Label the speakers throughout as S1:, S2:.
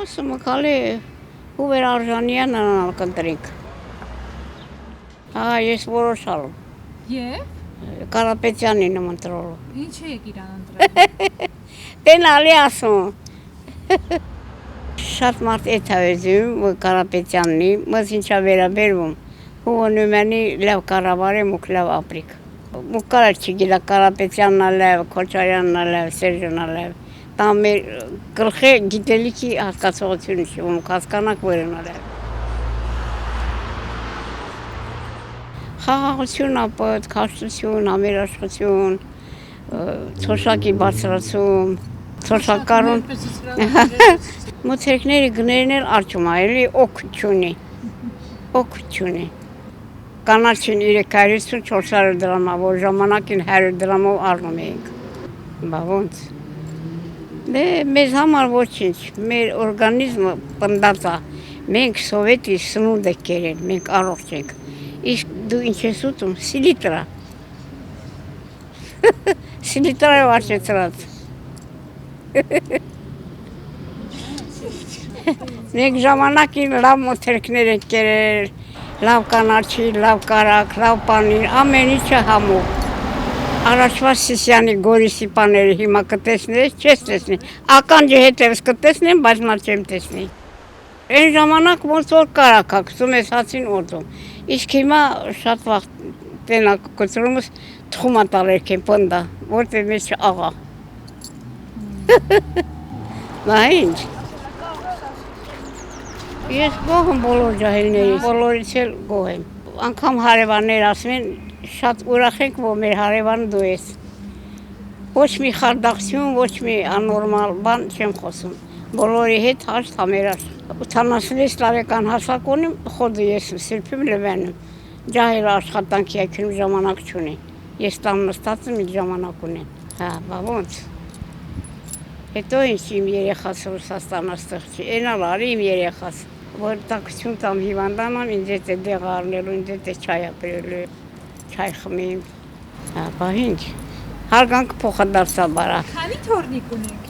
S1: Ասում կալի Հուվեր Արժանյան նրանալ կընտրինք։ Ես որոշալու։
S2: Եվ
S1: Կարապետյանին եմ ընտրելու։
S2: ինչ եք իրան ընտրել։
S1: Տենալի ասում։ Շատ մարդ էդ հավեզում, որ Կարապետյաննի, մս ինչա վերաբերվում, հուվոնումյանի լավ կառավարեմ ու լավ ապրիք։ Մուկարը չգիտա Կարապետյանն լավ, Քոչարյանն լավ, Սերժոնն լավ։ Դա մեր գլխի գիտելիքի հասկացողությունը չի, ում հասկանանք որն է լավ։ Խաղաղություն ապոտ, քաշտություն, ամերաշխություն, ցոշակի բարձրացում, ցոշակարուն մոթերքների գներն էլ արջում է, էլի օգ չունի։ Կանաչին 350-400 դրամա, որ ժամանակին 100 դրամով առնում էինք։ Բա ոնց։ Դե մեզ համար ոչինչ, մեր օրգանիզմը պնդած է, մենք սովետի սնունդ եք կերել, մենք առողջ ենք։ Իսկ դու ինչ ես ուտում, սիլիտրա։ Սիլիտրա է վարչեցրած։ Մենք ժամանակին լավ մոթերքներ ենք կերել, լավ կանաչի, լավ կարակ, լավ պանիր, ամեն ինչը համով։ Առաջվա Սիսյանի Գորիսի պաները հիմա կտեսնես, չես տեսնի։ Ականջը հետևս կտեսնեմ, բայց նա չեմ տեսնի։ Այն ժամանակ ոնց որ կարակ ակսում ես հացին օդում։ Իսկ հիմա շատ վաղ տենակ կոտրումս թխումա տալերք են պնդա, որտեղ մեզ աղա։ Բա ինչ։ Ես գոհ եմ բոլոր ջահելներից, բոլորից էլ գոհ եմ։ Անգամ հարևաններ ասում են, շատ ուրախ ենք, որ մեր հարևանը դու ես։ Ոչ մի խարդախություն, ոչ մի աննորմալ բան չեմ խոսում։ Բոլորի հետ հաշտ համերաշխ։ 86 տարեկան հասակ ունեմ, խոդը ես սրբում լվանում։ Ջահել աշխատանքի ակնում ժամանակ չունի։ Ես տան նստած եմ, իլ ժամանակ ունեմ։ Բա ոնց։ Հետո ինչ իմ երեխաս Ռուսաստան աստեղ չի, էնալ արի իմ երեխաս, որ տակություն տամ հիվանդանամ, ինձ հետ է դեղ առնելու, ինձ հետ է չայ ապրելու, չայ խմիմ, բա ինչ, հարգանք փոխադարձա բարա։
S2: Քանի թորնիկ ունեք։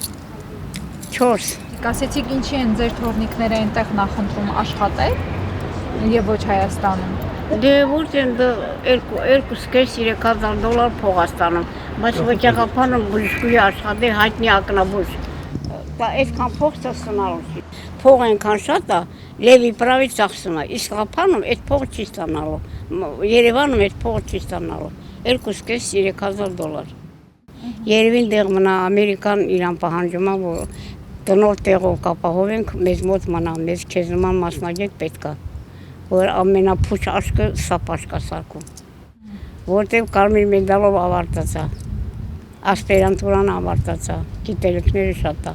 S1: 4։
S2: Կասեցիք ինչի են ձեր թորնիկները այնտեղ նախընտրում աշխատել եւ ոչ Հայաստանում։
S1: Դե որտեն $2,500 փող ստանում, բայց ոչեղափանը բուժկուի աշխատի հայտնի ակնաբուժ։ Այդքան փող ստանալու չի։ Փող այնքան շատ է, Լևի պրավի ծախսում է, իսկ Ղափանում այդ փողը չի ստանալու։ Երևանում այդ փողը չի ստանալու։ $2,500-3,000։ Երևին դեղ մնա Ամերիկան իրան պահանջում է, որ տնով տեղով կապահովենք, մեզ մոտ մնա, մեզ քեզ նման մասնագետ պետք է, որ ամենափուչ աչքը սապ աչք է սարքում, որտեղ կարմիր մեդալով ավարտած է, ասպիրանտուրան ավարտած է, գիտելիքները շատ է։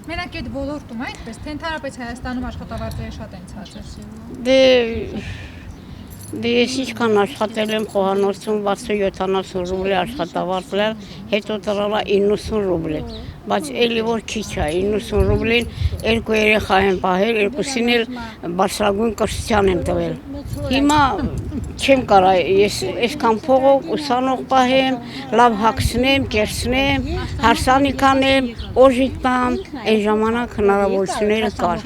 S2: Մենակ այդ ոլորտում այդպես, թե ընդհանրապես Հայաստանում աշխատավարձերը շատ են ցածր։
S1: Դե ես ինչքան աշխատել եմ խոհանոցում 60-70 ռուբլի աշխատավարձել, հետո տրալա 90 ռուբլի, բայց էլի որ քիչ է, 90 ռուբլին 2 երեխա եմ պահել, երկուսին էլ բարձրագույն կրթության եմ տվել։ Հիմա չեմ կարա, ես այսքան փողով ուսանող պահեմ, լավ հագցնեմ, կերցնեմ, հարսանիք անեմ, օժիտ տամ, այն ժամանակ հնարավորությունները կար։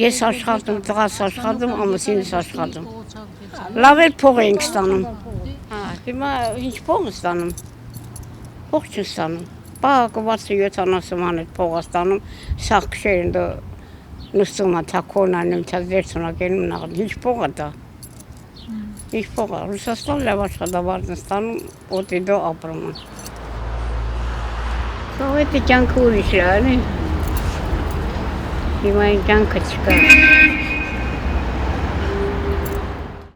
S1: Ես աշխատում, տղաս աշխատում, ամուսինս աշխատում։ Լավ էլ փող էինք ստանում։ Հիմա ինչ փող ստանում։ Փող չստանում։ Պահակը 60-70 ման այդ փող ստանում, սաղ քշերն դու նստում է թակոնանում, վերցունակենում նաղ, ինչ փող է դա։ Ինչ փող է, Ռուսաստան լավ աշխատավարձ ստանում, օտի դու ապրում է։ Սովետի կյանքը ուրիշ է, Հիմա այն կյանքը չկա։